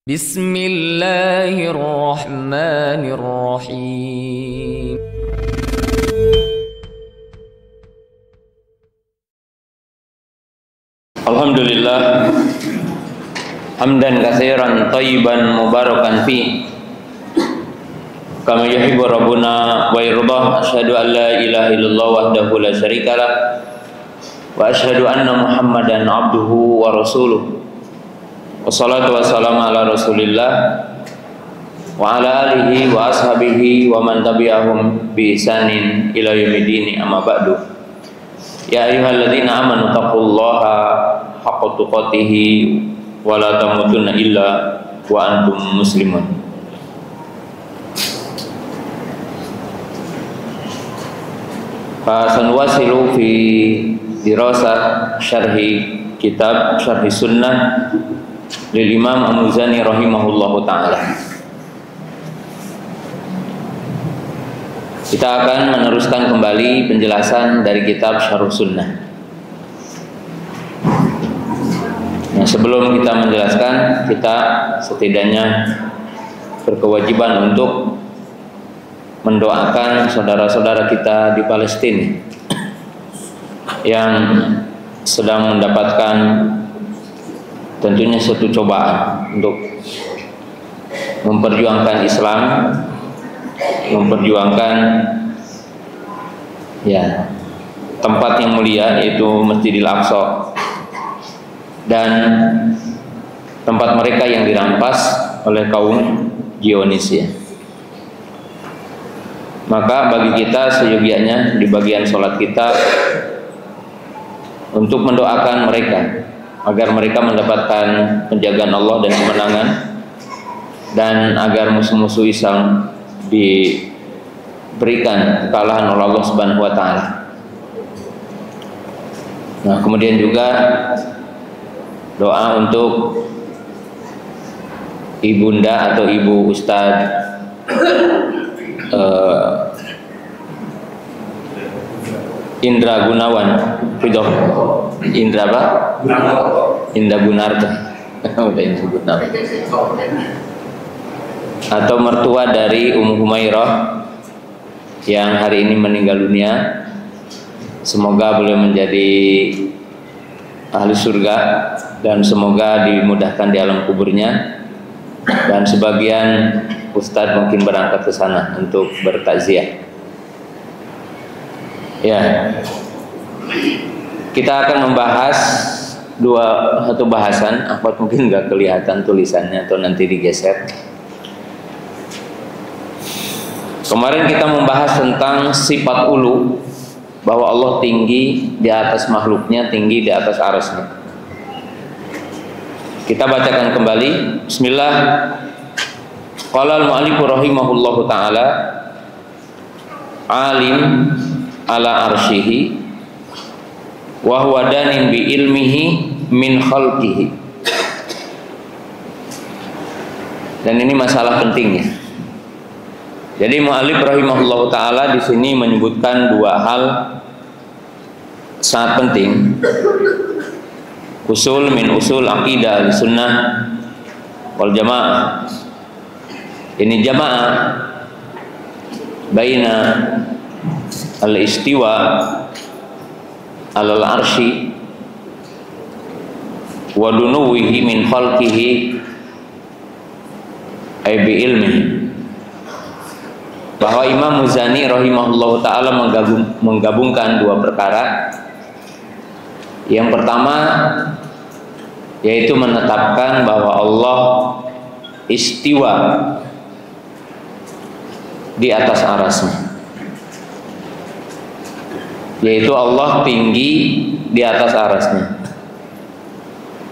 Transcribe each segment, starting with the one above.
Bismillahirrahmanirrahim. Alhamdulillah hamdan katsiran thayyiban mubarakan fi kama yuhibbu rabbuna wa yardah. Asyhadu an la ilaha illallah wahdahu la syarikalah wa asyhadu anna Muhammadan abduhu wa rasuluh. Wassalatu wassalamu ala Rasulillah wa ala alihi wa ashabihi wa man tabi'ahum bi ihsanin ila yaumiddin. Amma ba'du. Ya ayyuhalladzina amanu taqullaha haqqa tuqatih wa la tamutunna illa wa antum muslimun. Fa sanwasilu fi dirasah syarhi kitab Syarhi Sunnah lil Imam Al-Muzani rahimahullahu taala. Kita akan meneruskan kembali penjelasan dari kitab Syarh Sunnah. Nah, sebelum kita menjelaskan, kita setidaknya berkewajiban untuk mendoakan saudara-saudara kita di Palestina yang sedang mendapatkan tentunya suatu cobaan untuk memperjuangkan Islam, memperjuangkan tempat yang mulia, yaitu Masjidil Aqsa, dan tempat mereka yang dirampas oleh kaum Zionis. Maka bagi kita seyogianya di bagian sholat kita untuk mendoakan mereka agar mereka mendapatkan penjagaan Allah dan kemenangan, dan agar musuh-musuh Islam diberikan kekalahan oleh Allah Subhanahu wa taala. Nah, kemudian juga doa untuk ibunda atau ibu Ustadz Indra Gunawan, Indra apa? Indra Gunarto. Udah disebut nama. Atau mertua dari Ummu Humairah yang hari ini meninggal dunia. Semoga beliau menjadi ahli surga dan semoga dimudahkan di alam kuburnya. Dan sebagian ustadz mungkin berangkat ke sana untuk bertakziah. Ya, kita akan membahas satu bahasan. Apa mungkin nggak kelihatan tulisannya atau nanti digeser. Kemarin kita membahas tentang sifat ulu, bahwa Allah tinggi di atas makhluknya, tinggi di atas arasnya. Kita bacakan kembali. Bismillah. Qala al-mu'allif rahimahullahu ta'ala, alim ala arsyihi wa huwa danin bi ilmihi min khalqihi. Dan ini masalah pentingnya. Jadi mu'allif rahimahullahu ta'ala di sini menyebutkan dua hal sangat penting. Usul min usul aqidah al-sunnah wal jamaah. Ini jamaah baina al-istiwa alal arsy wa dunuwihi min khalqihi ay bi ilmihi. Bahwa Imam Muzani rahimahullahu ta'ala menggabungkan dua perkara. Yang pertama yaitu menetapkan bahwa Allah istiwa di atas arasnya, yaitu Allah tinggi di atas arasnya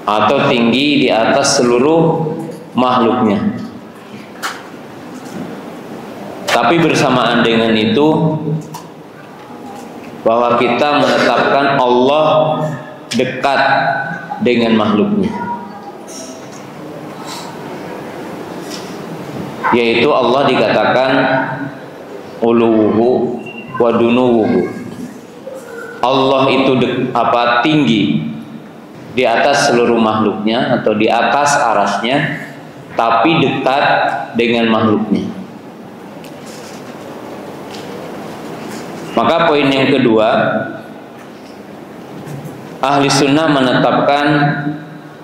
atau tinggi di atas seluruh makhluknya. Tapi bersamaan dengan itu, bahwa kita menetapkan Allah dekat dengan makhluknya, yaitu Allah dikatakan uluwuhu wa dunuwuhu. Allah itu tinggi di atas seluruh makhluknya atau di atas arasnya, tapi dekat dengan makhluknya. Maka poin yang kedua, ahli sunnah menetapkan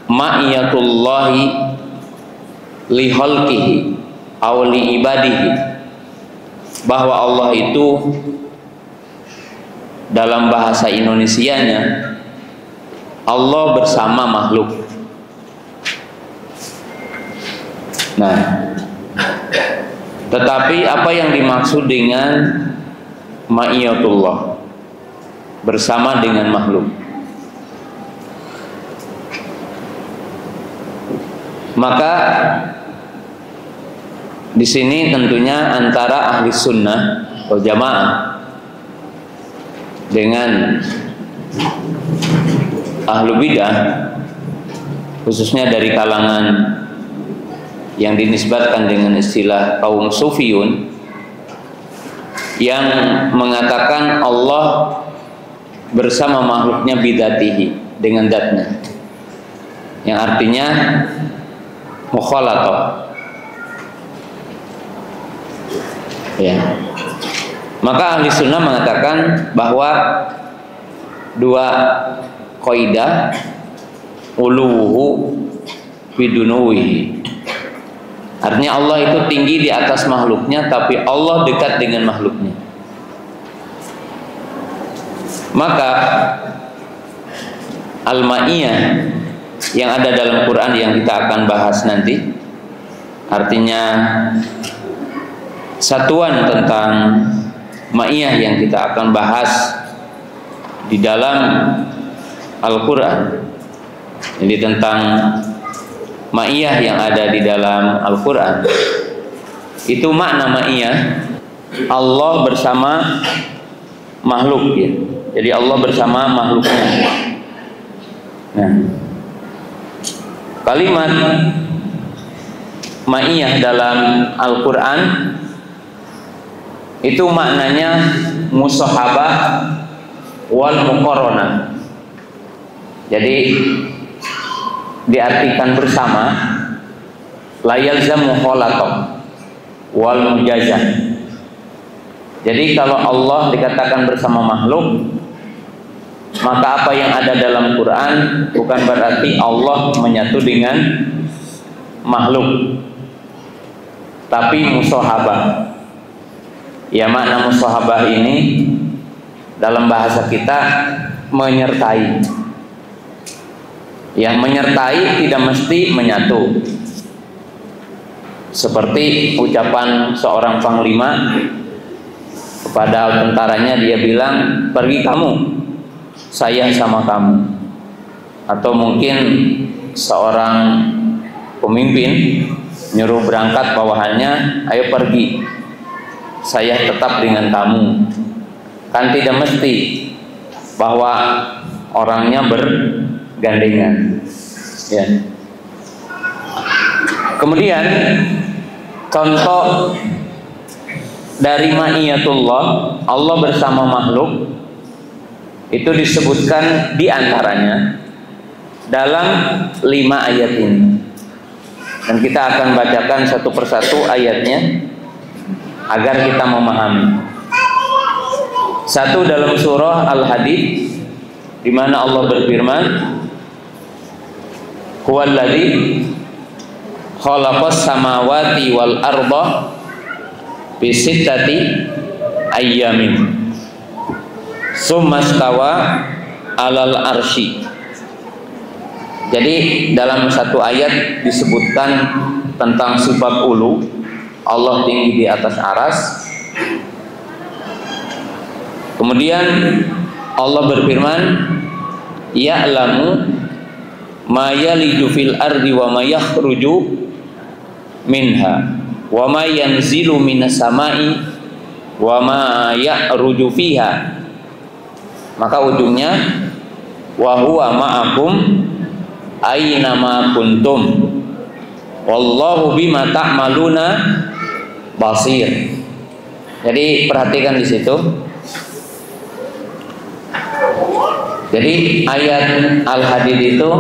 ma'iyatullahi li khalqihi aw li ibadihi, bahwa Allah itu dalam bahasa Indonesianya Allah bersama makhluk. Nah, tetapi apa yang dimaksud dengan ma'iyatullah, bersama dengan makhluk? Maka di sini tentunya antara ahli sunnah wal jamaah dengan ahlu bidah, khususnya dari kalangan yang dinisbatkan dengan istilah kaum sufiyun, yang mengatakan Allah bersama makhluknya bidatihi, dengan datnya, yang artinya mukhalatah. Ya. Maka ahli sunnah mengatakan bahwa dua kaidah, uluhu bidunuwihi, artinya Allah itu tinggi di atas makhluknya, tapi Allah dekat dengan makhluknya. Maka al-ma'iyah yang ada dalam Quran yang kita akan bahas nanti, artinya satuan tentang ma'iyah yang kita akan bahas di dalam Al-Quran, jadi tentang ma'iyah yang ada di dalam Al-Quran. Itu makna ma'iyah, Allah bersama makhluk ya. Jadi Allah bersama makhluknya. Nah, kalimat ma'iyah dalam Al-Quran itu maknanya musahabah wal muqaranah. Jadi diartikan bersama, la yalzamu khalaqah wal mujazah. Jadi kalau Allah dikatakan bersama makhluk, maka apa yang ada dalam Quran bukan berarti Allah menyatu dengan makhluk, tapi musahabah. Ya, makna musahabah ini dalam bahasa kita menyertai. Yang menyertai tidak mesti menyatu. Seperti ucapan seorang panglima kepada tentaranya, dia bilang, pergi kamu, saya sama kamu. Atau mungkin seorang pemimpin nyuruh berangkat bawahannya, ayo pergi, saya tetap dengan kamu. Kan tidak mesti bahwa orangnya bergandengan ya. Kemudian contoh dari ma'iyatullah, Allah bersama makhluk, itu disebutkan diantaranya dalam 5 ayat ini, dan kita akan bacakan satu persatu ayatnya agar kita memahami. Satu dalam surah Al-Hadid, di mana Allah berfirman, huwallazi khalaqas samawati wal arda bi sittati ayyamin summa stawa alal arsy. Jadi dalam satu ayat disebutkan tentang sifat ulu, Allah tinggi di atas aras. Kemudian Allah berfirman, ya'lamu ma yalidu fil ardi wa ma yakhruju minha wa ma yanzilu minas samai wa ma ya'ruju fiha. Maka ujungnya, wa huwa ma'akum aina ma kuntum wallahu bima ta'maluna basir. Jadi perhatikan di situ. Jadi ayat Al-Hadid itu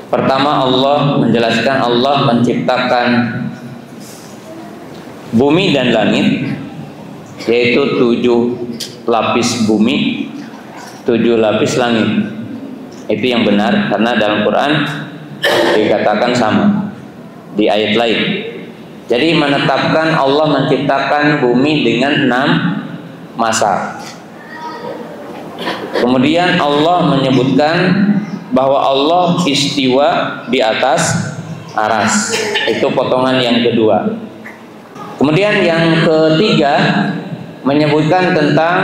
Pertama, Allah menjelaskan Allah menciptakan bumi dan langit, yaitu 7 lapis bumi, 7 lapis langit. Itu yang benar, karena dalam Quran dikatakan sama di ayat lain. Jadi menetapkan Allah menciptakan bumi dengan 6 masa. Kemudian Allah menyebutkan bahwa Allah istiwa di atas aras. Itu potongan yang kedua. Kemudian yang ketiga menyebutkan tentang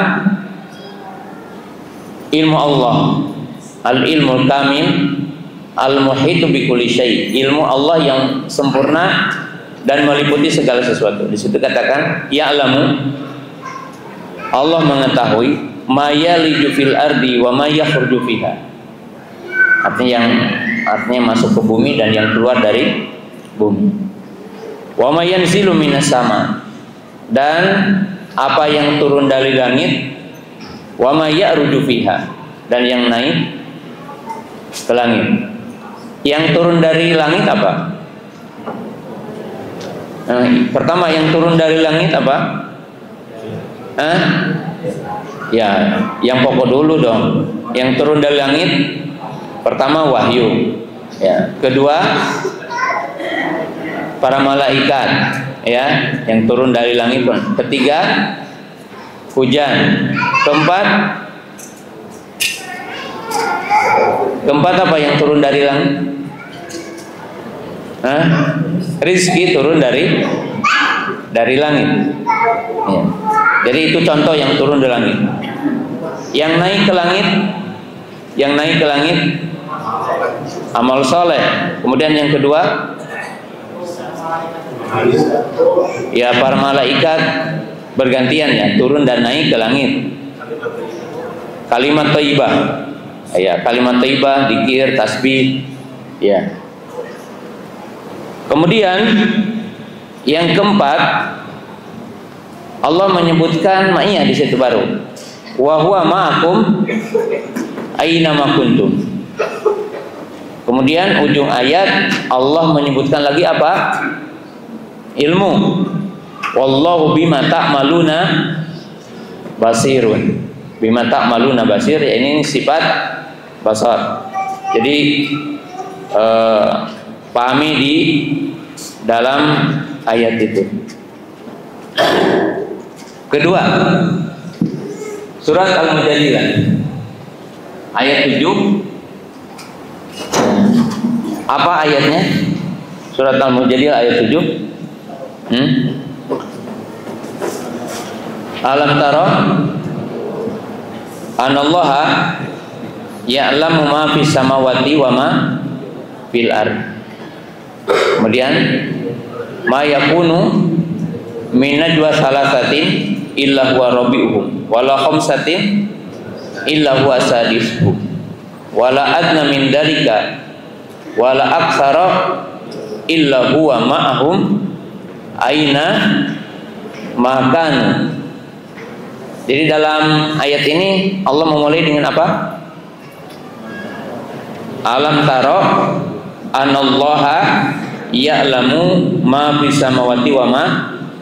ilmu Allah, al-ilmul kamil al-muhitu bi kulli syai', ilmu Allah yang sempurna dan meliputi segala sesuatu. Di situ katakan ya'lamu, Allah mengetahui ma yaliju fil ardi wa ma yakhruju fiha. Artinya masuk ke bumi dan yang keluar dari bumi. Wa ma yanzilu minas sama, dan apa yang turun dari langit, wa ma ya'ruju fiha, dan yang naik ke langit. Yang turun dari langit apa? Pertama yang turun dari langit apa? Ya, yang pokok dulu dong. Yang turun dari langit pertama wahyu, ya. Kedua para malaikat, ya, yang turun dari langit. Ketiga hujan. Keempat apa yang turun dari langit? Rizki turun dari langit, ya. Jadi itu contoh yang turun dari langit. Yang naik ke langit amal soleh. Kemudian yang kedua ya para malaikat bergantian, ya, turun dan naik ke langit. Kalimat thayyibah, ya, kalimat thayyibah, zikir, tasbih, ya. Kemudian yang keempat, Allah menyebutkan ma'iyah di situ baru. Wa huwa ma'akum aina ma kuntum. Kemudian ujung ayat Allah menyebutkan lagi apa? Ilmu. Wallahu bima ta'maluna basirun. Bima ta'maluna basir, ya, ini sifat basar. Jadi pahami di dalam ayat itu. Kedua, surat Al-Mujadilah ayat 7. Apa ayatnya? Surat Al-Mujadilah ayat 7. Alam tara anallaha ya'lamu ma fis samawati wa ma fil ard. Kemudian ma yakunu min najwa salasatin illa huwa rabi'uhum wala khamsatin illa huwa sadisuhum wala adna min dalika wala aktsara illa huwa ma'ahum aina makan. Jadi dalam ayat ini Allah memulai dengan apa? Alam taro anallaha ya'lamu ma fis samawati wa ma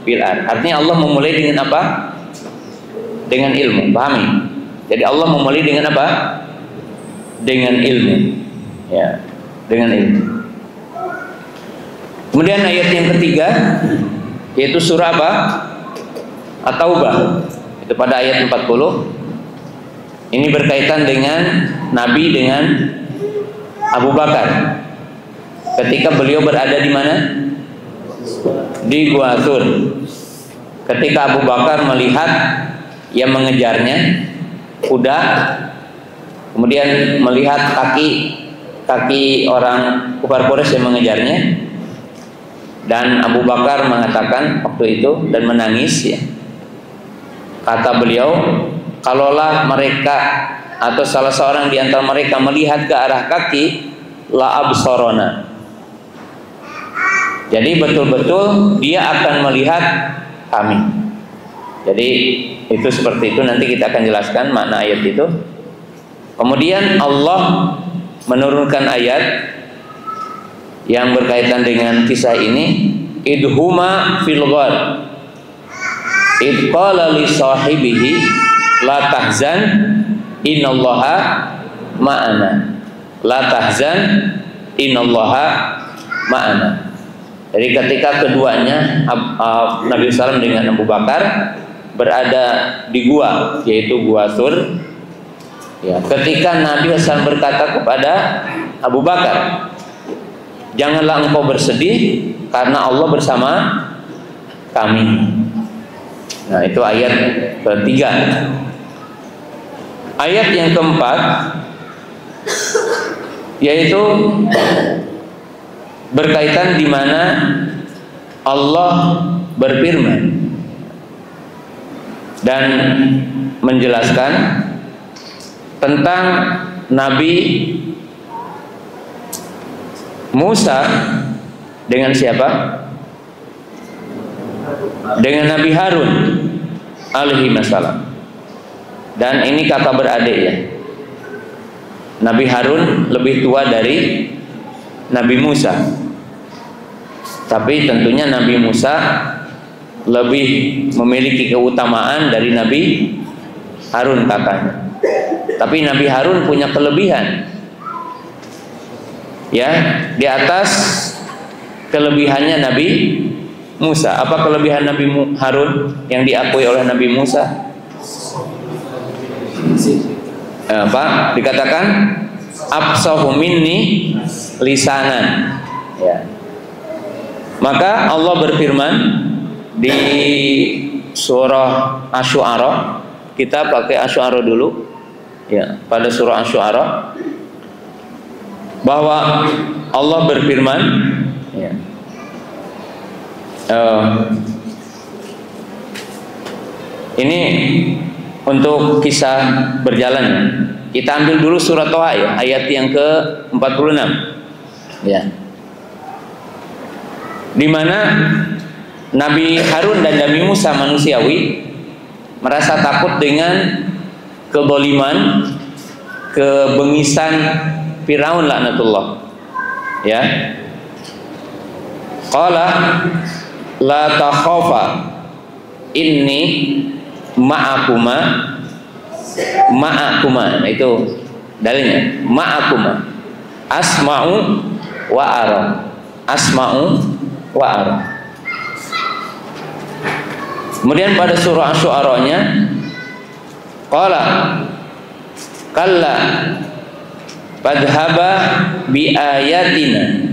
fil ard. Artinya Allah memulai dengan apa? Dengan ilmu, pahami? Jadi Allah memulai dengan apa? Dengan ilmu, ya, dengan ilmu. Kemudian ayat yang ketiga yaitu surah apa? At-Taubah. Itu pada ayat 40. Ini berkaitan dengan Nabi dengan Abu Bakar. Ketika beliau berada di mana? Di Gua Tur. Ketika Abu Bakar melihat yang mengejarnya kuda, kemudian melihat kaki orang kufar Quraisy yang mengejarnya, dan Abu Bakar mengatakan waktu itu dan menangis, ya. Kata beliau, kalaulah mereka atau salah seorang di antara mereka melihat ke arah kaki, la absorona. Jadi betul-betul dia akan melihat kami. Jadi itu seperti itu, nanti kita akan jelaskan makna ayat itu. Kemudian Allah menurunkan ayat yang berkaitan dengan kisah ini, idhuma fil ghar id qala li sahibihi la tahzan innallaha ma'ana, la tahzan innallaha ma'ana. Jadi ketika keduanya Nabi SAW dengan Abu Bakar berada di gua, yaitu gua Sur, ya, ketika Nabi SAW berkata kepada Abu Bakar, janganlah engkau bersedih karena Allah bersama kami. Nah, itu ayat ketiga. Ayat yang keempat yaitu berkaitan di mana Allah berfirman dan menjelaskan tentang Nabi Musa dengan siapa? Dengan Nabi Harun alaihi wassalam. Dan ini kakak beradik ya. Nabi Harun lebih tua dari Nabi Musa. Tapi tentunya Nabi Musa lebih memiliki keutamaan dari Nabi Harun kakaknya. Tapi Nabi Harun punya kelebihan, ya, di atas kelebihannya Nabi Musa. Apa kelebihan Nabi Harun yang diakui oleh Nabi Musa? Apa dikatakan? Afsahu minni lisanan, ya. Maka Allah berfirman di surah Asy-Syu'ara, kita pakai Asy-Syu'ara dulu, ya, pada surah Asy-Syu'ara, bahwa Allah berfirman, ya, ini untuk kisah berjalan. Kita ambil dulu surat Toha ya, ayat yang ke-46, ya, di mana Nabi Harun dan Nabi Musa manusiawi merasa takut dengan kedzaliman, kebengisan Firaun laknatullah, ya. Qala la takhafa inni ma'akuma. Nah, itu dalilnya, ma'akuma asma'u wa ara, asma'u wa ara. Kemudian pada surah Asy-Syu'ara-nya, qala kalla fadhhaba bi ayatina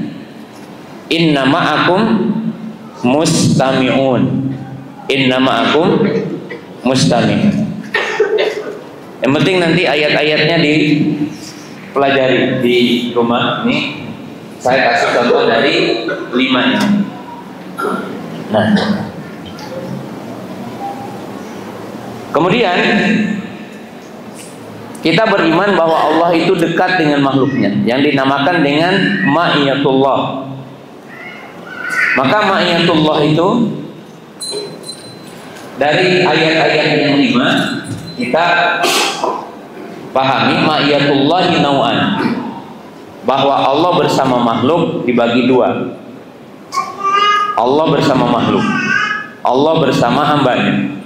inna ma'akum mustami'un, inna ma'akum mustami'un. Yang penting nanti ayat-ayatnya dipelajari di rumah. Ini saya kasih contoh dari 5 ini. Nah, kemudian kita beriman bahwa Allah itu dekat dengan makhluknya, yang dinamakan dengan ma'iyatullah. Maka ma'iyatullah itu dari ayat-ayat yang 5 kita pahami ma'iyatullahi nau'an, bahwa Allah bersama makhluk dibagi 2. Allah bersama makhluk, Allah bersama hambanya,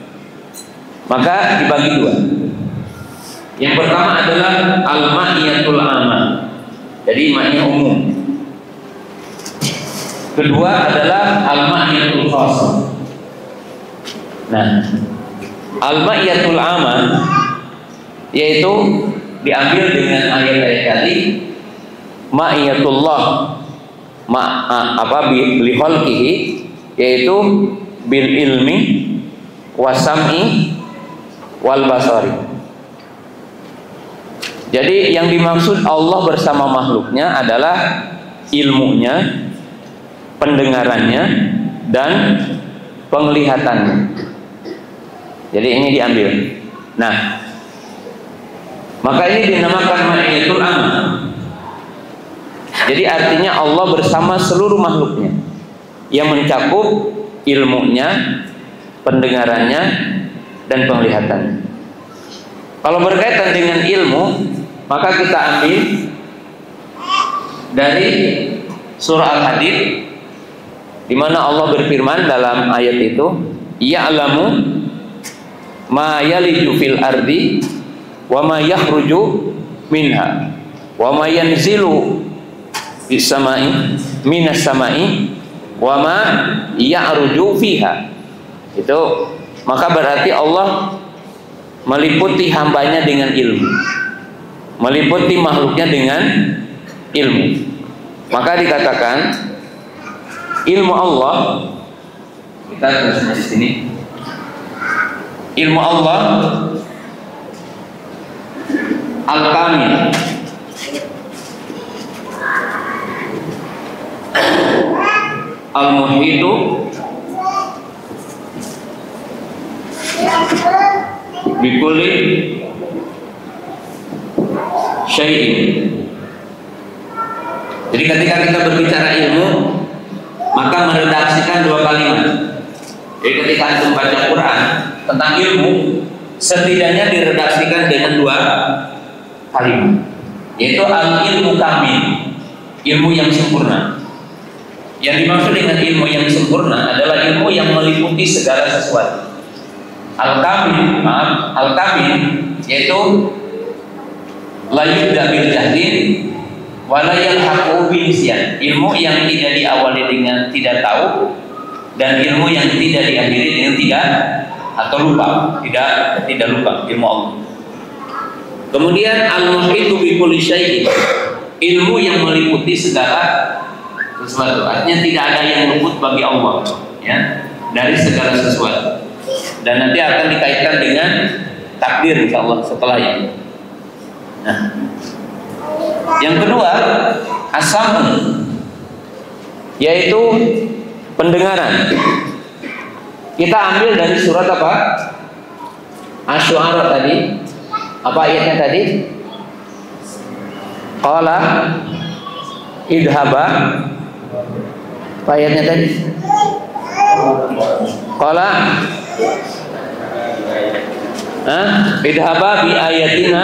maka dibagi 2. Yang pertama adalah al-ma'iyatul amah, jadi ma'iyah umum. Kedua adalah al-ma'iyatul khas. Nah, al-ma'iyatul amah yaitu diambil dengan ayat-ayat tadi, ma'iyatullah bi khalqihi, yaitu bil ilmi wasam'i wal basari. Jadi yang dimaksud Allah bersama makhluknya adalah ilmunya, pendengarannya, dan penglihatannya. Jadi ini diambil. Nah, maka ini dinamakan ma'iyatul amah. Jadi artinya Allah bersama seluruh makhluknya, yang mencakup ilmunya, pendengarannya, dan penglihatannya. Kalau berkaitan dengan ilmu, maka kita ambil dari surah Al-Hadid, di mana Allah berfirman dalam ayat itu, ya'lamu ma yaliju fil ardi wa ma yakhruju minha wa ma yanzilu bis samai minas samai wa ma ya'ruju fiha. Itu maka berarti Allah meliputi hambanya dengan ilmu, meliputi makhluknya dengan ilmu. Maka dikatakan ilmu Allah, kita tulisnya di sini, ilmu Allah al-kamil, al-muhitu bikulli syai'in. Jadi ketika kita berbicara ilmu, maka meredaksikan dua kalimat. Jadi ketika antum baca Quran tentang ilmu, setidaknya diredaksikan dengan dua kalimat, yaitu al-ilmu kamil, ilmu yang sempurna. Yang dimaksud dengan ilmu yang sempurna adalah ilmu yang meliputi segala sesuatu. Al-kamil, yaitu la yubda bil jahlin wa la yalhaqu bil nisyan, ilmu yang tidak diawali dengan tidak tahu dan ilmu yang tidak diakhiri dengan tidak atau lupa, tidak lupa, ilmu Allah. Kemudian al-muhitu bi kulli syai'in, ilmu yang meliputi segala sesuatu. Artinya tidak ada yang luput bagi Allah, ya, dari segala sesuatu. Dan nanti akan dikaitkan dengan takdir insyaallah setelah ini. Nah, yang kedua as-sam', yaitu pendengaran. Kita ambil dari surat apa? Asy-Syu'ara tadi. Apa ayatnya tadi? Qala idhaba. Apa ayatnya tadi? Qala idhaba bi ayatina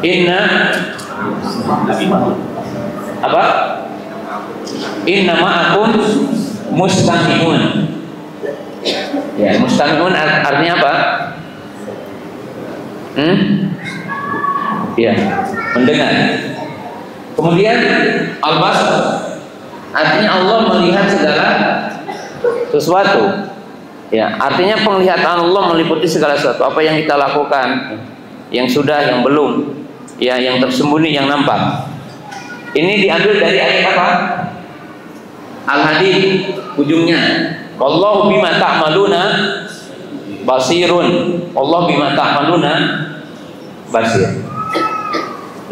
inna apa? Inna ma'akum mustami'un. Ya, mustami'un artinya apa? Ya, mendengar. Kemudian al-basar, artinya Allah melihat segala sesuatu. Ya, artinya penglihatan Allah meliputi segala sesuatu. Apa yang kita lakukan, yang sudah, yang belum, ya, yang tersembunyi, yang nampak. Ini diambil dari ayat apa? Al-Hadid ujungnya. Wallahu bima ta'maluna basirun. Allah bima ta'maluna basir.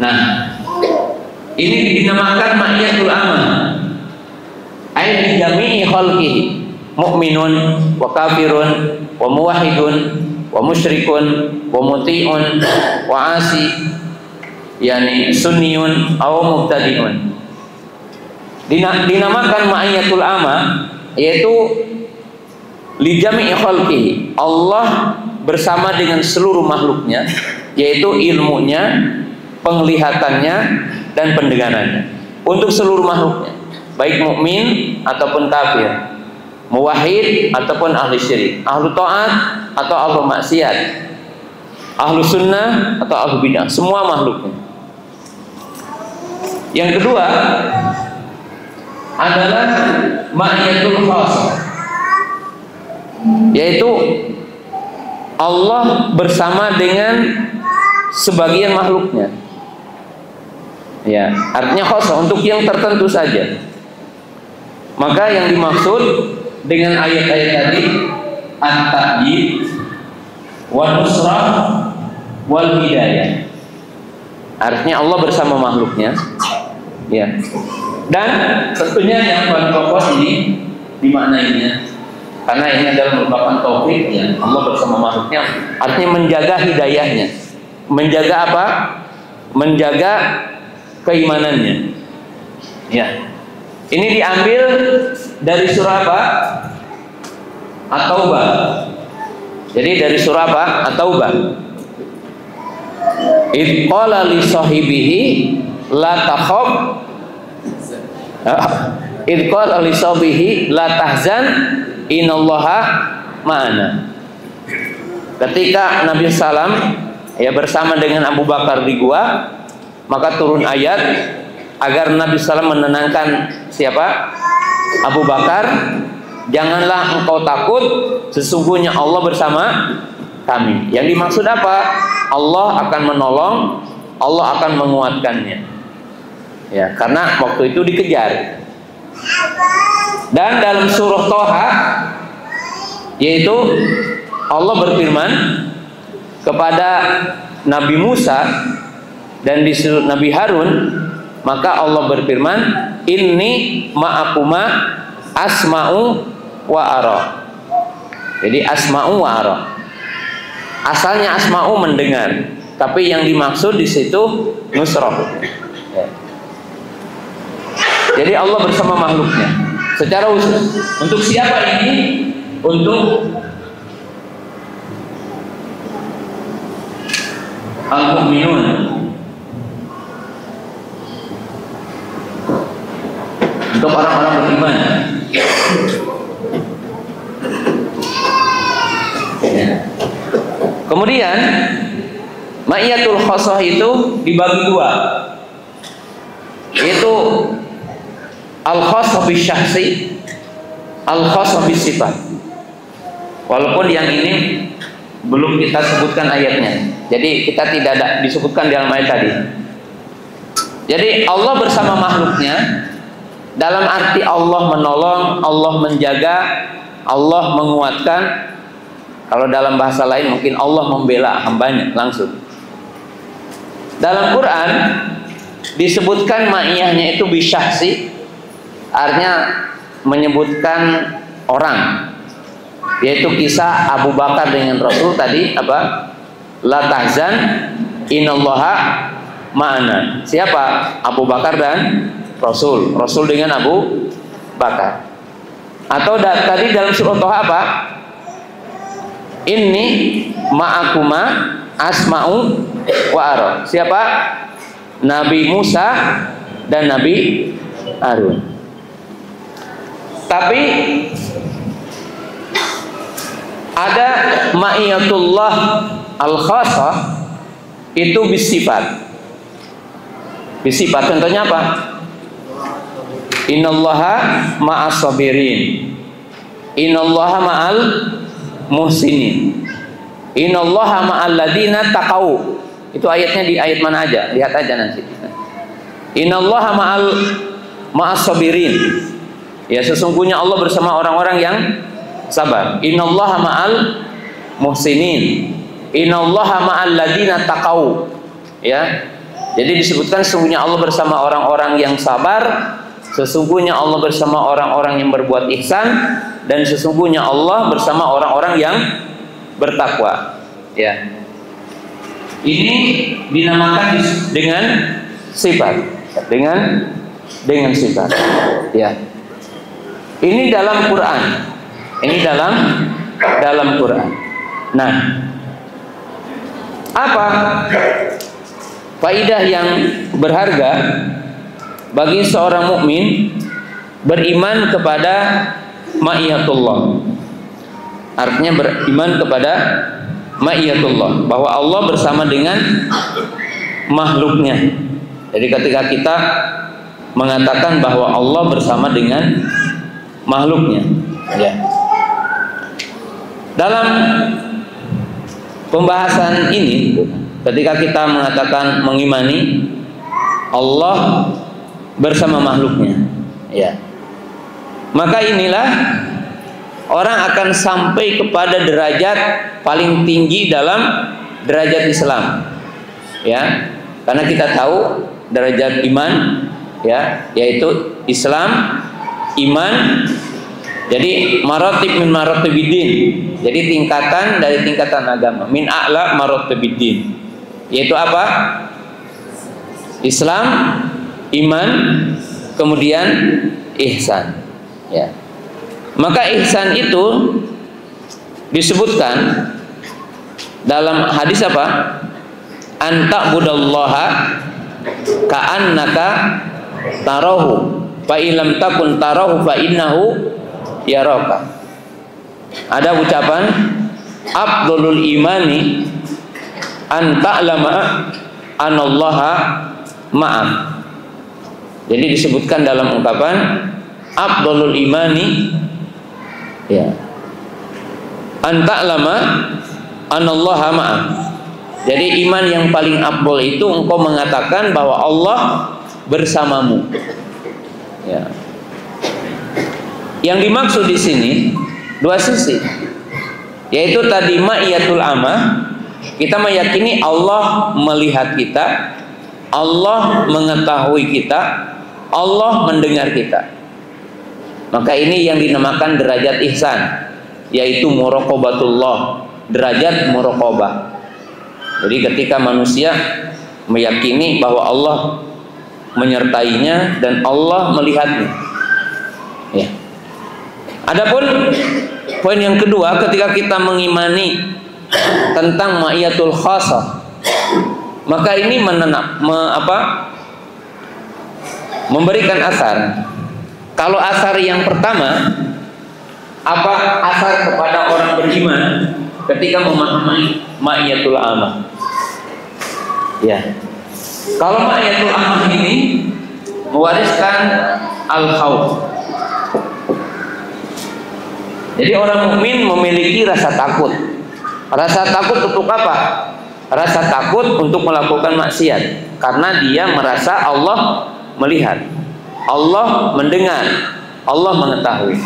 Nah, ini dinamakan ma'iyatul aman. Ai bi jami'i khalqihi, mu'minun wa kafirun wa muwahhidun wa musyrikun wa muti'un wa 'asi, yani sunniyun aw mubtadi'un. Dinamakan ma'iyatul amma, yaitu li jami'i khalqihi, Allah bersama dengan seluruh makhluknya, yaitu ilmunya, penglihatannya, dan pendengarannya, untuk seluruh makhluknya, baik mukmin ataupun kafir, muwahhid ataupun ahli syirik, ahlu taat atau ahlu maksiat, ahlu sunnah atau ahlu bidah, semua makhluknya. Yang kedua adalah ma'iyatul khas, yaitu Allah bersama dengan sebagian makhluknya. Ya, artinya khas untuk yang tertentu saja. Maka yang dimaksud dengan ayat-ayat tadi at-ta'yid wal nusrah wal hidayah, artinya Allah bersama makhluknya. Ya. Dan tentunya yang paling pokok ini dimaknainya, karena ini adalah merupakan taufik, ya, Allah bersama makhluknya, artinya menjaga hidayahnya, menjaga apa? Menjaga keimanannya. Ya. Ini diambil dari surah apa? At-Taubah. Jadi dari surah apa? At-Taubah. Id qala li sahibihi la takhaf id qala li sabihi la tahzan innallaha ma'ana. Ketika Nabi sallam ya bersama dengan Abu Bakar di gua, maka turun ayat agar Nabi sallam menenangkan siapa? Abu Bakar, janganlah engkau takut, sesungguhnya Allah bersama kami. Yang dimaksud apa? Allah akan menolong, Allah akan menguatkannya. Ya, karena waktu itu dikejar. Dan dalam surah Thaha yaitu Allah berfirman kepada Nabi Musa dan disuruh Nabi Harun, maka Allah berfirman, inni ma'akuma asma'u wa ara. Jadi asma'u wa ara. Asalnya asma'u mendengar, tapi yang dimaksud di situ nusrah. Jadi Allah bersama makhluknya secara khusus. Untuk siapa ini? Untuk al-mu'minun, untuk orang-orang beriman. Kemudian ma'iyatul khosoh itu dibagi dua, yaitu al-khosoh bisyahsi, al-khosoh bisifat. Walaupun yang ini belum kita sebutkan ayatnya, jadi kita tidak ada disebutkan dalam ayat tadi. Jadi Allah bersama makhluknya dalam arti Allah menolong, Allah menjaga, Allah menguatkan. Kalau dalam bahasa lain mungkin Allah membela hambanya langsung. Dalam Quran disebutkan ma'iyahnya itu bisyahsi, artinya menyebutkan orang, yaitu kisah Abu Bakar dengan Rasul tadi apa? La tahzan innallaha ma'ana. Siapa? Abu Bakar dan Rasul. Rasul dengan Abu Bakar. Atau tadi dalam surah Thaha apa? Inni ma'akuma asma'u wa ara. Siapa? Nabi Musa dan Nabi Harun. Tapi ada ma'iyatullah al-khasah itu bisifat. Bisifat contohnya apa? Innallaha ma'as sabirin, innallaha ma'al muhsinin, innallaha ma'al ladina taqau. Itu ayatnya di ayat mana aja? Lihat aja nanti. Innallaha ma'as sabirin. Ya, sesungguhnya Allah bersama orang-orang yang sabar. Innallaha ma'al muhsinin, innallaha ma'al ladina taqau. Ya. Jadi disebutkan sesungguhnya Allah bersama orang-orang yang sabar, sesungguhnya Allah bersama orang-orang yang berbuat ihsan, dan sesungguhnya Allah bersama orang-orang yang bertakwa. Ya. Ini dinamakan dengan sifat, dengan sifat. Ya. Ini dalam Quran. Ini dalam Quran. Nah, apa faidah yang berharga bagi seorang mukmin beriman kepada ma'iyatullah? Artinya beriman kepada ma'iyatullah, bahwa Allah bersama dengan makhluknya. Jadi ketika kita mengatakan bahwa Allah bersama dengan makhluknya, ya. Dalam pembahasan ini, ketika kita mengatakan mengimani Allah bersama makhluknya, ya, maka inilah orang akan sampai kepada derajat paling tinggi dalam derajat Islam, ya, karena kita tahu derajat iman, ya, yaitu Islam, iman. Jadi maratib min maratibiddin, jadi tingkatan dari tingkatan agama. Min a'la maratibiddin, yaitu apa? Islam, iman, kemudian ihsan, ya. Maka ihsan itu disebutkan dalam hadis apa? Anta budallaha ka'annaka tarahu fa illam takun tarahu fa innahu yaraka. Ada ucapan afdhalul imani an ta'lama anallaha ma'ak. Jadi disebutkan dalam ungkapan afdhalul imani ya an ta'lama anallaha ma'ak. Jadi iman yang paling afdal itu engkau mengatakan bahwa Allah bersamamu. Ya. Yang dimaksud di sini dua sisi, yaitu tadi ma'iyatul amah, kita meyakini Allah melihat kita, Allah mengetahui kita, Allah mendengar kita. Maka ini yang dinamakan derajat ihsan, yaitu muraqabatullah, derajat muraqabah. Jadi ketika manusia meyakini bahwa Allah menyertainya dan Allah melihatnya. Ya. Adapun poin yang kedua, ketika kita mengimani tentang ma'iyatul khasah, maka ini memberikan asar. Kalau asar yang pertama, apa asar kepada orang beriman ketika memahami ma'iyatul amah? Ya. Kalau ma'iyatul amah ini mewariskan al-khawf. Jadi orang mukmin memiliki rasa takut. Rasa takut untuk apa? Rasa takut untuk melakukan maksiat, karena dia merasa Allah melihat, Allah mendengar, Allah mengetahui.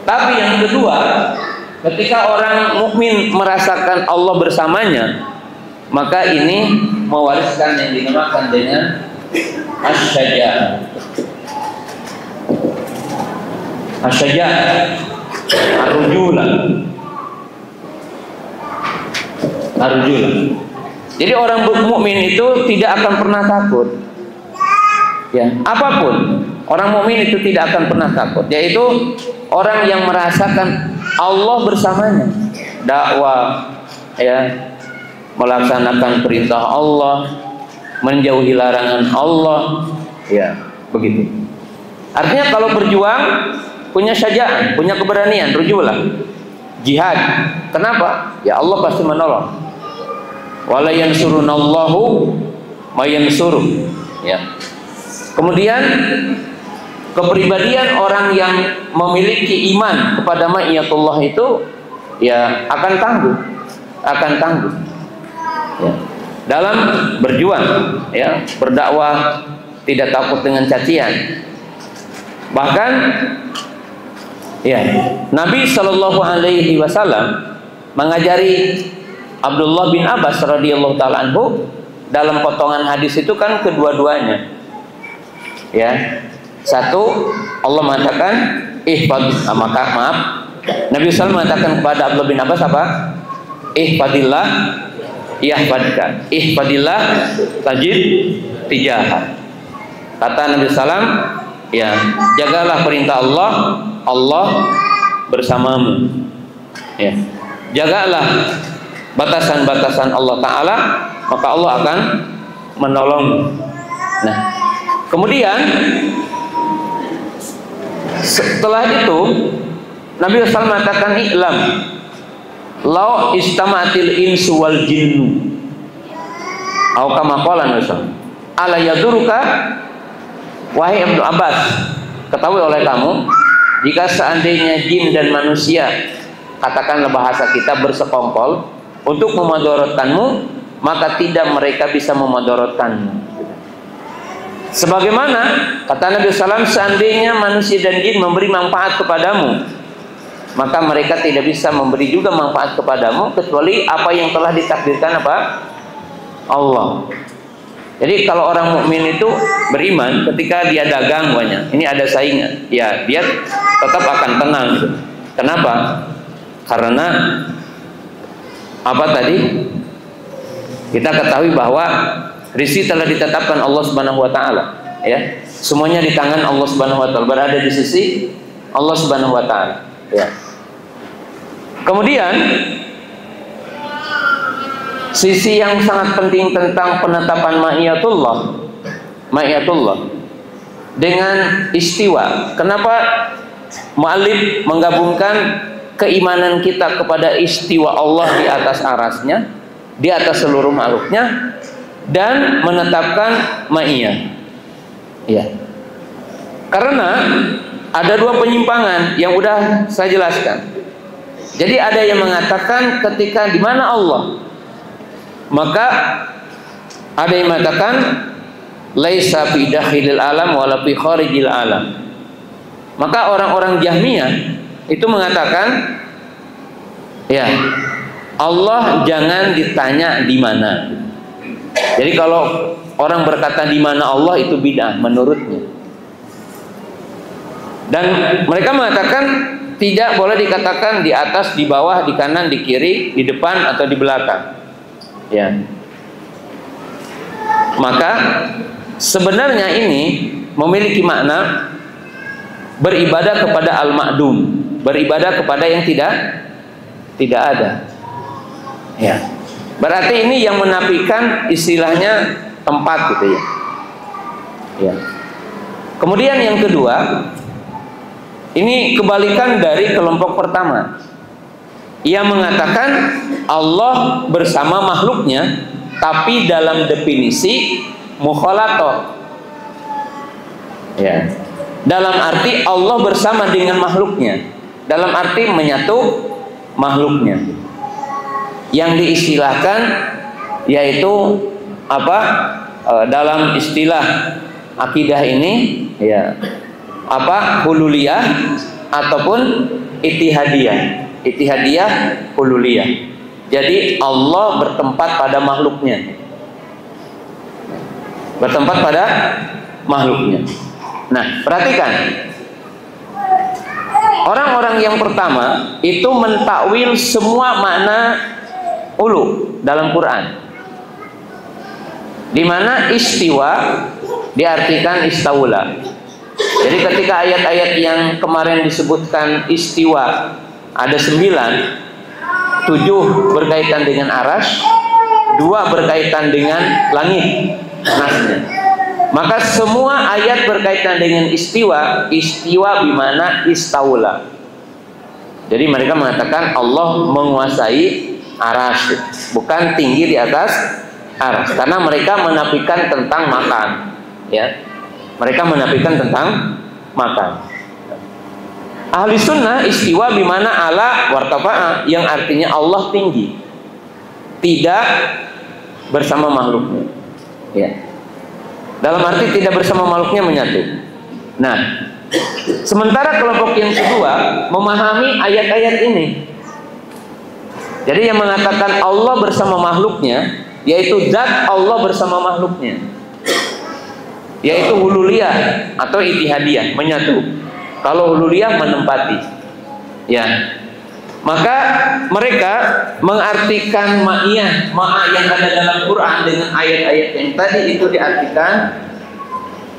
Tapi yang kedua, ketika orang mukmin merasakan Allah bersamanya, maka ini mewariskan yang dinamakan dengan asy-syaja'ah. Asy-syaja'ah, ar-rujulah. Jadi orang mukmin itu tidak akan pernah takut. Ya, apapun, orang mukmin itu tidak akan pernah takut, yaitu orang yang merasakan Allah bersamanya. Dakwah, ya, melaksanakan perintah Allah, menjauhi larangan Allah, ya, begitu. Artinya kalau berjuang punya syaja'ah, punya keberanian, rujulah, jihad. Kenapa? Ya Allah pasti menolong. Wala yansurunallahu mayansuruh. Ya. Kemudian kepribadian orang yang memiliki iman kepada ma'iyatullah itu ya akan tangguh, Ya. Dalam berjuang, ya, berdakwah tidak takut dengan cacian. Bahkan ya, Nabi Shallallahu Alaihi Wasallam mengajari Abdullah bin Abbas radhiyallahu taala anhu dalam potongan hadis itu kan kedua-duanya. Ya, satu Allah mengatakan maaf, Nabi SAW mengatakan kepada Abdullah bin Abbas apa? Ihfadillah yahfadka, ihfadillah tajid tijahah. Kata Nabi SAW, ya, jagalah perintah Allah, Allah bersamamu. Ya, jagalah batasan-batasan Allah Ta'ala, maka Allah akan menolong. Nah, kemudian setelah itu Nabi SAW mengatakan i'lam law istama'atil insu wal jinnu atau kama qala Nabi SAW ala yaduruka, wahai Ibnu Abbas, ketahui oleh kamu, jika seandainya jin dan manusia, katakanlah bahasa kita, bersekongkol untuk memudaratkanmu, maka tidak mereka bisa memudaratkanmu. Sebagaimana kata Nabi SAW, seandainya manusia dan jin memberi manfaat kepadamu, maka mereka tidak bisa memberi juga manfaat kepadamu kecuali apa yang telah ditakdirkan apa? Allah. Jadi kalau orang mukmin itu beriman, ketika dia dagang banyak, ini ada saingan, ya dia tetap akan tenang. Kenapa? Karena apa tadi? Kita ketahui bahwa rezeki telah ditetapkan Allah Subhanahu wa taala, ya. Semuanya di tangan Allah Subhanahu wa taala, berada di sisi Allah Subhanahu wa taala, ya. Kemudian sisi yang sangat penting tentang penetapan ma'iyatullah dengan istiwa. Kenapa mu'allif menggabungkan keimanan kita kepada istiwa Allah di atas arasnya, di atas seluruh makhluknya, dan menetapkan ma'iyah? Ya. Karena ada dua penyimpangan yang udah saya jelaskan. Jadi ada yang mengatakan ketika di mana Allah, maka ada yang mengatakan laisa fi dakhilil alam wala fi kharijil alam. Maka orang-orang Jahmiyah itu mengatakan, ya, Allah jangan ditanya di mana. Jadi kalau orang berkata di mana Allah itu bid'ah menurutnya. Dan mereka mengatakan tidak boleh dikatakan di atas, di bawah, di kanan, di kiri, di depan atau di belakang. Ya. Maka sebenarnya ini memiliki makna beribadah kepada al-ma'dum, beribadah kepada yang tidak ada. Ya. Berarti ini yang menafikan istilahnya tempat gitu ya. Ya. Kemudian yang kedua, ini kebalikan dari kelompok pertama. Ia mengatakan Allah bersama makhluknya, tapi dalam definisi mukhalatoh. Ya. Dalam arti Allah bersama dengan makhluknya, dalam arti menyatu makhluknya. Yang diistilahkan yaitu apa? Dalam istilah akidah ini, ya, apa? Hululiyah ataupun ittihadiyah. Ittihadiyah, hululiyah. Jadi Allah bertempat pada makhluknya. Bertempat pada makhluknya. Nah, perhatikan. Orang-orang yang pertama itu mentakwil semua makna ulu dalam Quran. Di mana istiwa diartikan istaula. Jadi ketika ayat-ayat yang kemarin disebutkan istiwa ada 9, 7 berkaitan dengan arasy, 2 berkaitan dengan langit nasnya. Maka semua ayat berkaitan dengan istiwa, istiwa bimana istaula. Jadi mereka mengatakan Allah menguasai arasy, bukan tinggi di atas arasy, karena mereka menafikan tentang makan, ya. Mereka menafikan tentang makan. Ahli sunnah istiwa bimana ala wartafa'a, yang artinya Allah tinggi, tidak bersama makhluknya, ya. Dalam arti tidak bersama makhluknya, menyatu. Nah, sementara kelompok yang kedua memahami ayat-ayat ini. Jadi yang mengatakan Allah bersama makhluknya, yaitu zat Allah bersama makhluknya, yaitu hululiyah atau ittihadiyah, menyatu. Kalau hululiyah menempati, ya. Maka mereka mengartikan ma'iyah, yang ada dalam Quran dengan ayat-ayat yang tadi itu diartikan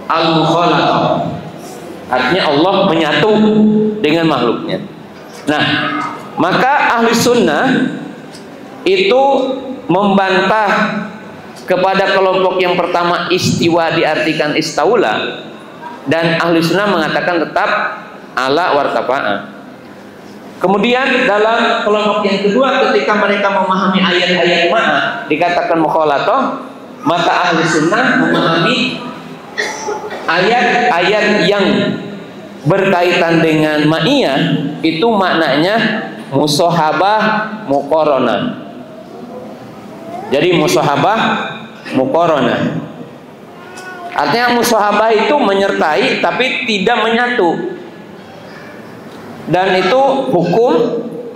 al-mukhalaqah. Artinya Allah menyatu dengan makhluknya. Nah, maka ahli sunnah itu membantah kepada kelompok yang pertama istiwa diartikan istaula, dan ahli sunnah mengatakan tetap ala wartafa'a. Kemudian dalam kelompok yang kedua, ketika mereka memahami ayat-ayat ma'ah dikatakan mukhalatoh, maka ahli sunnah memahami ayat-ayat yang berkaitan dengan ma'iyah itu maknanya musahabah muqaranah. Jadi musahabah muqaranah artinya musahabah itu menyertai tapi tidak menyatu. Dan itu hukum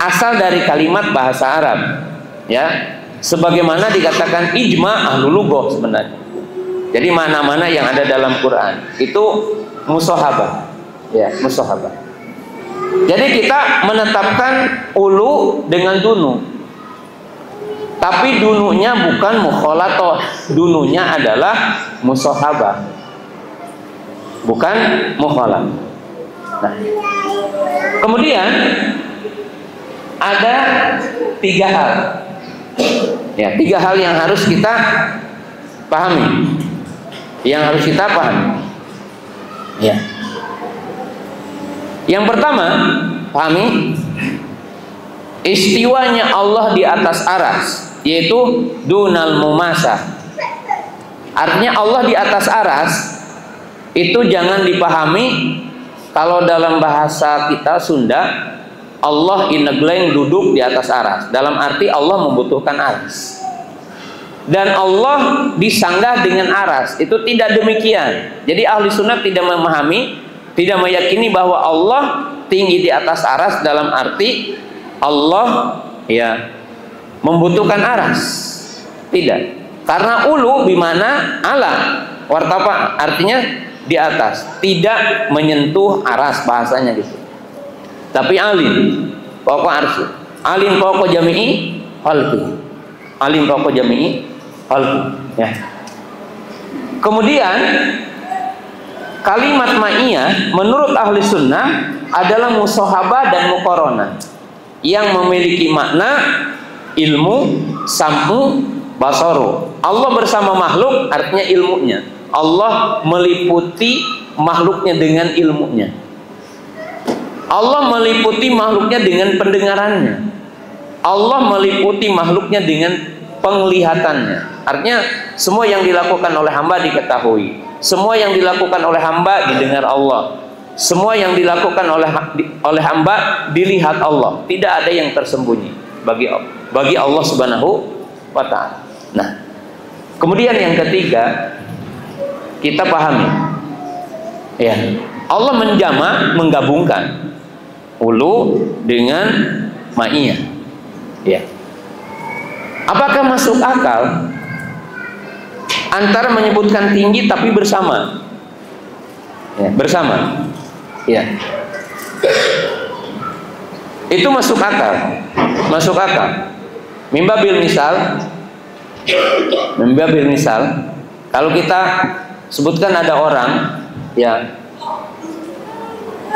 asal dari kalimat bahasa Arab, ya, sebagaimana dikatakan ijma ahlul lughah sebenarnya. Jadi mana-mana yang ada dalam Quran itu musahabah, ya, musahabah. Jadi kita menetapkan ulu dengan dunu, tapi dununya bukan mukhalatoh, dununya adalah musahabah, bukan mukhalatoh. Nah, kemudian ada 3 hal Ya, 3 hal yang harus kita pahami. Yang harus kita pahami. Ya. Yang pertama, pahami istiwanya Allah di atas aras, yaitu dunal mumasah. Artinya Allah di atas aras itu jangan dipahami kalau dalam bahasa kita Sunda, Allah inegleng duduk di atas aras. Dalam arti Allah membutuhkan aras. Dan Allah disanggah dengan aras. Itu tidak demikian. Jadi ahli sunnah tidak memahami, tidak meyakini bahwa Allah tinggi di atas aras dalam arti Allah ya membutuhkan aras. Tidak. Karena ulu bimana ala. Wartapa artinya di atas. Tidak menyentuh aras, bahasanya gitu. Tapi alim pokok arsy. Alim pokok jami'i khalqi. Alim pokok jami'i khalqi. Ya. Kemudian kalimat ma'iyah menurut ahli sunnah adalah musahabah dan muqaranah yang memiliki makna ilmu, sam'u, basaru. Allah bersama makhluk artinya ilmunya. Allah meliputi makhluknya dengan ilmunya. Allah meliputi makhluknya dengan pendengarannya. Allah meliputi makhluknya dengan penglihatannya. Artinya semua yang dilakukan oleh hamba diketahui. Semua yang dilakukan oleh hamba didengar Allah. Semua yang dilakukan oleh hamba dilihat Allah. Tidak ada yang tersembunyi bagi Allah Subhanahu wa ta'ala. Nah, kemudian yang ketiga, kita pahami ya, Allah menggabungkan ulu dengan ma'iyah. Ya. Apakah masuk akal antara menyebutkan tinggi tapi bersama? Ya, bersama. Ya. Itu masuk akal. Masuk akal. Mimbabil misal, kalau kita sebutkan ada orang ya,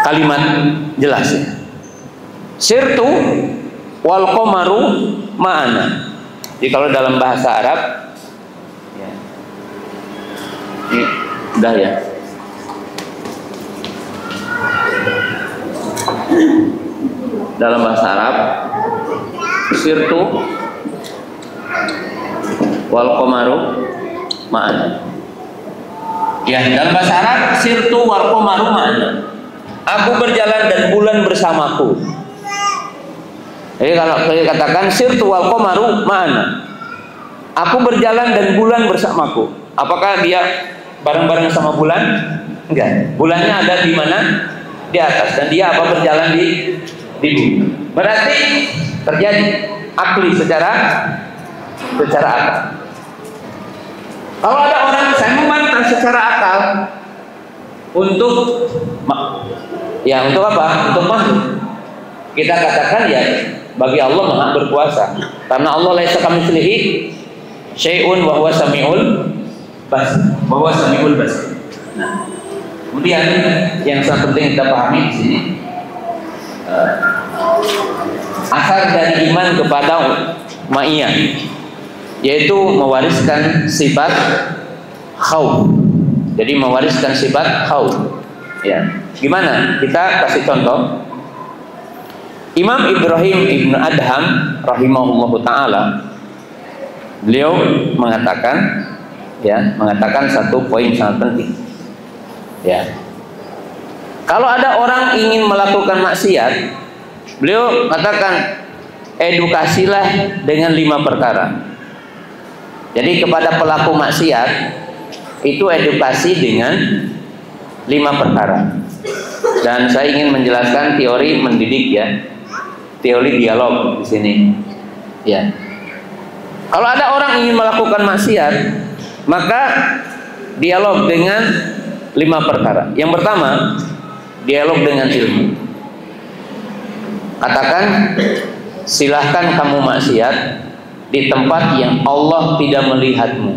kalimat jelas ya. Sirtu wal qamaru ma'ana. Jadi kalau dalam bahasa Arab ya, ini udah ya. Dalam bahasa Arab sirtu wal qamaru ma'ana. Ya, dalam bahasa Arab sirtu wal qamaru ma'ana. Aku berjalan dan bulan bersamaku. Jadi kalau saya katakan sirtu wal qamaru ma'ana, aku berjalan dan bulan bersamaku. Apakah dia bareng-bareng sama bulan? Enggak. Bulannya ada di mana? Di atas. Dan dia apa berjalan di bumi. Berarti terjadi akli secara akal. Kalau ada orang saya membantah secara akal untuk apa? Untuk makhluk. Kita katakan ya bagi Allah Maha berkuasa. Karena Allah laisa kamitslihi syai'un wa huwa samiul basir. Nah, kemudian yang sangat penting kita pahami di sini asar dari iman kepada ma'iyah, yaitu mewariskan sifat khauf. Jadi mewariskan sifat khauf. Ya. Gimana? Kita kasih contoh. Imam Ibrahim Ibnu Adham rahimahullahu taala, beliau mengatakan satu poin sangat penting. Ya. Kalau ada orang ingin melakukan maksiat, beliau katakan edukasilah dengan 5 perkara. Jadi kepada pelaku maksiat itu edukasi dengan 5 perkara. Dan saya ingin menjelaskan teori mendidik ya, teori dialog di sini. Ya. Kalau ada orang ingin melakukan maksiat, maka dialog dengan 5 perkara. Yang pertama, dialog dengan ilmu. Katakan, silahkan kamu maksiat di tempat yang Allah tidak melihatmu.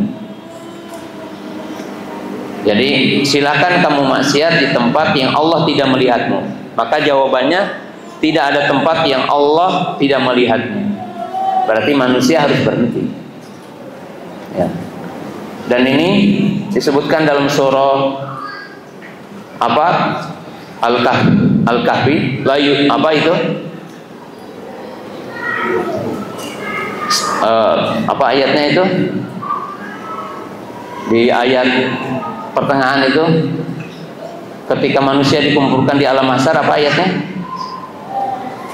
Jadi silahkan kamu maksiat di tempat yang Allah tidak melihatmu. Maka jawabannya, tidak ada tempat yang Allah tidak melihatmu. Berarti manusia harus berhenti. Dan ini disebutkan dalam surah apa? Al-Kahfi. Apa itu? Apa ayatnya itu? Di ayat pertengahan itu, ketika manusia dikumpulkan di alam mahsyar, apa ayatnya?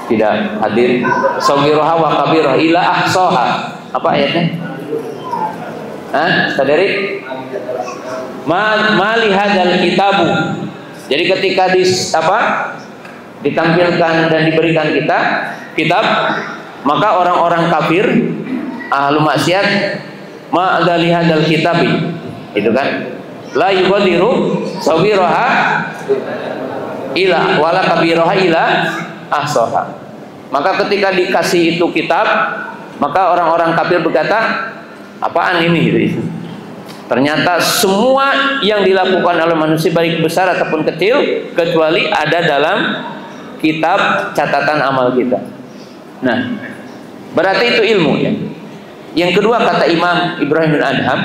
Tidak hadir. Sagiroha wa kabiroha ila ahsoha. Apa ayatnya? Sadari? Mali hadzal kitabu. Jadi ketika ditampilkan dan diberikan kitab, maka orang-orang kafir, ahlu maksiat, ma'adali hadzal kitabi, itu kan, la yughadiru saghiraha ila wala kabiraha ila ahsaha. Maka ketika dikasih itu kitab, maka orang-orang kafir berkata, apaan ini gitu. Ternyata semua yang dilakukan oleh manusia baik besar ataupun kecil kecuali ada dalam kitab catatan amal kita. Nah, berarti itu ilmu ya. Yang kedua, kata Imam Ibrahim bin Adham,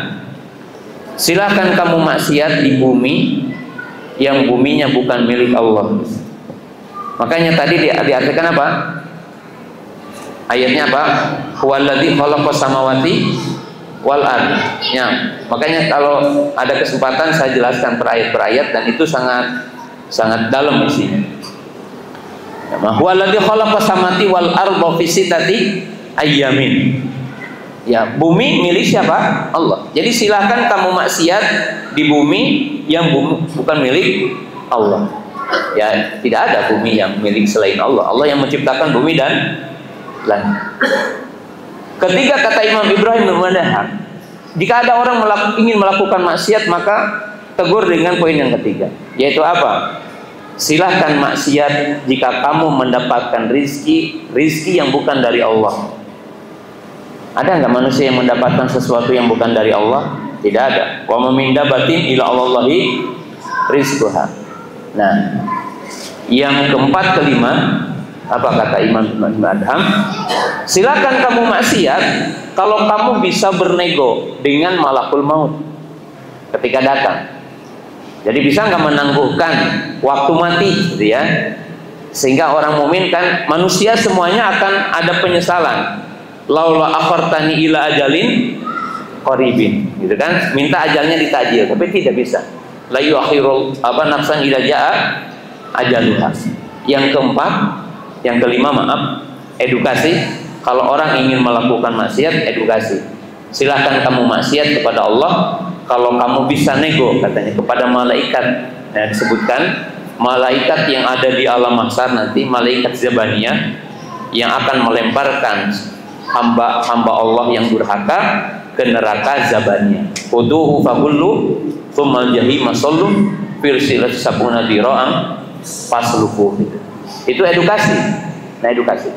silakan kamu maksiat di bumi yang buminya bukan milik Allah. Makanya tadi diartikan apa? Ayatnya apa? Huwallazi khalaqas samawati wal ardh. Ya, makanya kalau ada kesempatan saya jelaskan per ayat dan itu sangat dalam isinya. Ya, huwallazi khalaqas samawati wal ardh fi sittati ayyamin. Ya, bumi milik siapa? Allah. Jadi silahkan kamu maksiat di bumi yang bukan milik Allah. Ya, tidak ada bumi yang milik selain Allah. Allah yang menciptakan bumi dan langit. Ketiga, kata Imam Ibrahim bin Adham, jika ada orang ingin melakukan maksiat, maka tegur dengan poin yang ketiga, yaitu apa? Silahkan maksiat jika kamu mendapatkan rizki yang bukan dari Allah. Ada nggak manusia yang mendapatkan sesuatu yang bukan dari Allah? Tidak ada. Wa min dabatin ila Allahi rizquha. Nah, yang keempat, kelima, apa kata Imam Ibn Adham? Silakan kamu maksiat kalau kamu bisa bernego dengan malakul maut ketika datang. Jadi bisa nggak menangguhkan waktu mati, gitu ya? Sehingga orang mukmin kan, manusia semuanya akan ada penyesalan. Laula akhartani ila ajalin qaribin, gitu kan? Minta ajalnya ditajil, tapi tidak bisa. La yuakhirul nafsan idza jaa ajaluha. Yang keempat, yang kelima, edukasi. Kalau orang ingin melakukan maksiat, edukasi. Silahkan kamu maksiat kepada Allah kalau kamu bisa nego, katanya, kepada malaikat. Nah, disebutkan malaikat yang ada di alam mahsyar nanti, malaikat Zabaniyah, yang akan melemparkan hamba Allah yang durhaka ke neraka Zabaniyah. Khuduhu fagullu tsummal jahima sallu firsilat sabuna dira'am fasluku. Itu edukasi. Nah, edukasi.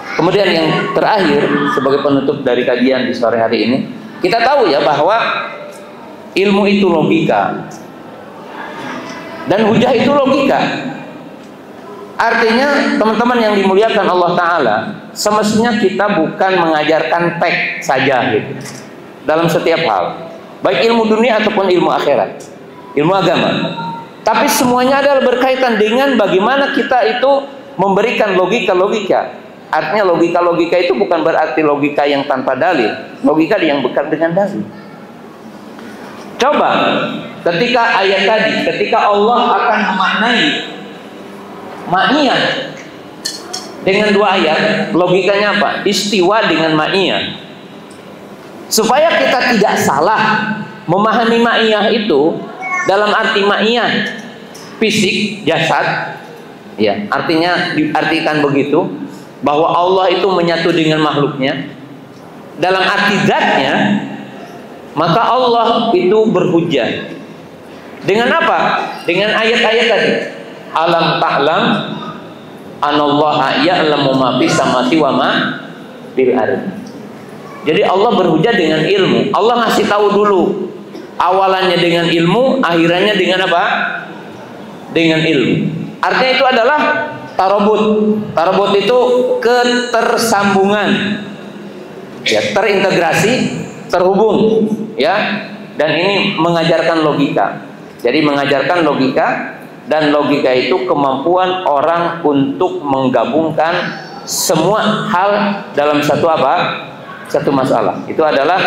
Kemudian yang terakhir sebagai penutup dari kajian di sore hari ini, kita tahu ya bahwa ilmu itu logika dan hujah itu logika. Artinya, teman-teman yang dimuliakan Allah Ta'ala, semestinya kita bukan mengajarkan teks saja gitu, dalam setiap hal, baik ilmu dunia ataupun ilmu akhirat, ilmu agama. Tapi semuanya adalah berkaitan dengan bagaimana kita itu memberikan logika-logika. Artinya logika-logika itu bukan berarti logika yang tanpa dalil, logika yang bukan dengan dalil. Coba ketika ayat tadi, ketika Allah akan memaknai ma'iyah dengan dua ayat, logikanya apa? Istiwa dengan ma'iyah. Supaya kita tidak salah memahami ma'iyah itu dalam arti ma'iyah fisik, jasad, ya, artinya diartikan begitu, bahwa Allah itu menyatu dengan makhluknya. Dalam arti zatnya, maka Allah itu berhujjah. Dengan apa? Dengan ayat-ayat tadi. Alam ta'lam anallaha ya'lamu ma fis samawati wa ma fil ardi. Jadi Allah berhujjah dengan ilmu. Allah ngasih tahu dulu, awalannya dengan ilmu, akhirannya dengan apa? Dengan ilmu. Artinya itu adalah tarobut. Tarobut itu ketersambungan, ya, terintegrasi, terhubung, ya, Dan ini mengajarkan logika. Jadi mengajarkan logika, dan logika itu kemampuan orang untuk menggabungkan semua hal dalam satu apa? Satu masalah. Itu adalah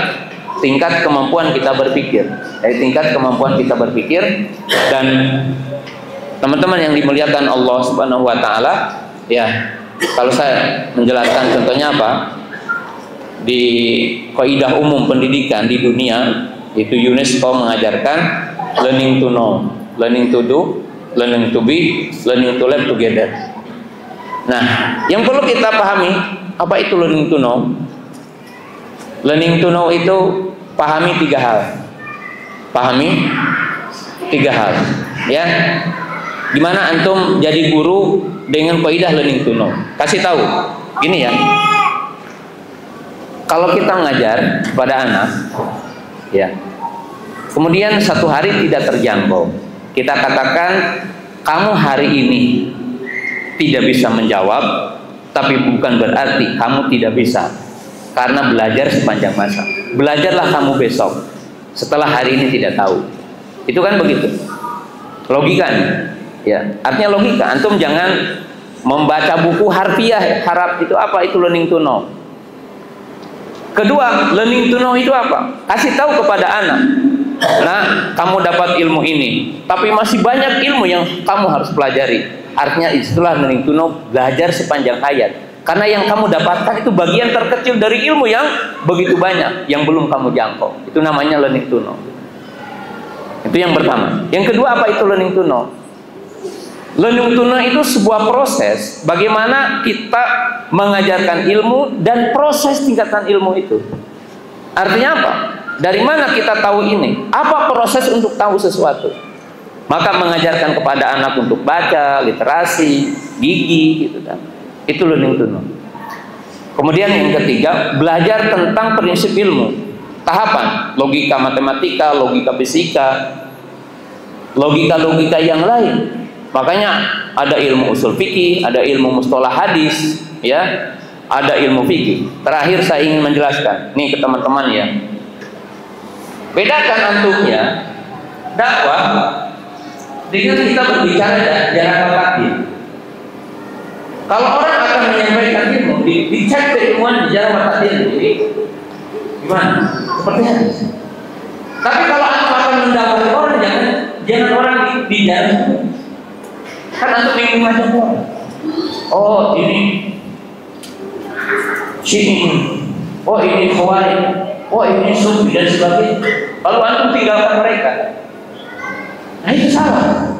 tingkat kemampuan kita berpikir. Dari tingkat kemampuan kita berpikir. Dan teman-teman yang dimuliakan Allah Subhanahu wa taala, ya, kalau saya menjelaskan contohnya apa? Di kaidah umum pendidikan di dunia, itu UNESCO mengajarkan learning to know, learning to do, learning to be, learning to live together. Nah, yang perlu kita pahami, apa itu learning to know? Learning to know itu pahami 3 hal. Pahami 3 hal. Ya. Gimana antum jadi guru dengan kaidah learning to know? Kasih tahu. Gini ya. Kalau kita ngajar pada anak, ya, kemudian satu hari tidak terjangkau, kita katakan kamu hari ini tidak bisa menjawab, tapi bukan berarti kamu tidak bisa, karena belajar sepanjang masa. Belajarlah kamu besok, setelah hari ini tidak tahu. Itu kan begitu logikanya, ya. Artinya logika. Antum jangan membaca buku harfiah, harap itu apa itu learning to know. Kedua, learning to know itu apa? Kasih tahu kepada anak. Nah, kamu dapat ilmu ini, tapi masih banyak ilmu yang kamu harus pelajari. Artinya itulah learning to know, belajar sepanjang hayat. Karena yang kamu dapatkan itu bagian terkecil dari ilmu yang begitu banyak yang belum kamu jangkau. Itu namanya learning to know. Itu yang pertama. Yang kedua, apa itu learning to know? Learning to know itu sebuah proses bagaimana kita mengajarkan ilmu dan proses tingkatan ilmu itu. Artinya apa? Dari mana kita tahu ini? Apa proses untuk tahu sesuatu? Maka mengajarkan kepada anak untuk baca, literasi, gigi, gitu kan. Itu learning to know. Kemudian yang ketiga, belajar tentang prinsip ilmu. Tahapan, logika matematika, logika fisika, logika-logika yang lain. Makanya ada ilmu usul fikih, ada ilmu mustalah hadis, ya, ada ilmu fikih. Terakhir saya ingin menjelaskan, nih ke teman-teman ya. Bedakan antumnya dakwah dengan kita berbicara jarak takdir. Kalau orang akan menyampaikan ilmu, dicek keilmuan jarak takdir, jadi gimana? Seperti hadis. Tapi kalau antum akan mendakwai orang, jangan orang di jalan. Kan antum ingin macam orang. Oh ini sini, oh ini khawarij, oh ini sufi dan sebagainya. Lalu antum tinggalkan mereka. Nah itu salah.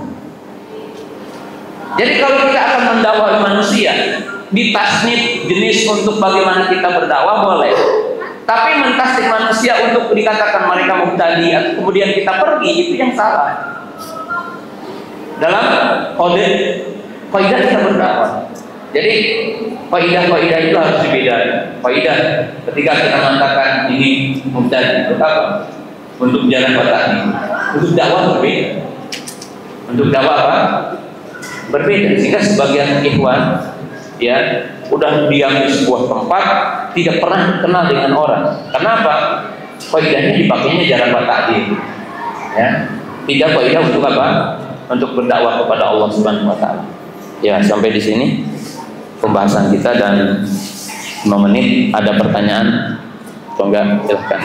Jadi kalau kita akan mendakwai manusia, ditasnif jenis untuk bagaimana kita berdakwah boleh. Tapi mentasnif manusia untuk dikatakan mereka mubtadi atau kemudian kita pergi, itu yang salah. Dalam kaidah kita berdakwah. Jadi kaidah itu harus dibedakan. Kaidah ketika kita mengatakan ini mubtadi, untuk apa? Untuk jalan batani. Untuk dakwah berbeda. Untuk dakwah apa? Berbeda. Sehingga sebagian ikhwan, ya, udah diam di sebuah tempat, tidak pernah kenal dengan orang. Kenapa? Kaidahnya dipakainya jalan batani. Ya. Tidak kaidah untuk apa? Untuk berdakwah kepada Allah Subhanahu wa taala. Ya, sampai di sini pembahasan kita dan 5 menit. Ada pertanyaan? Atau enggak? Silakan.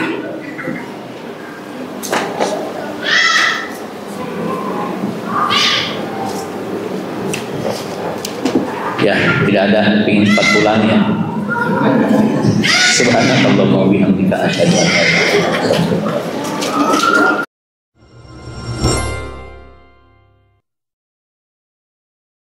Ya, tidak ada, ingin cepat pulang ya. Subhanakallahumma wa bihamdika asyhadu an la ilaha illa anta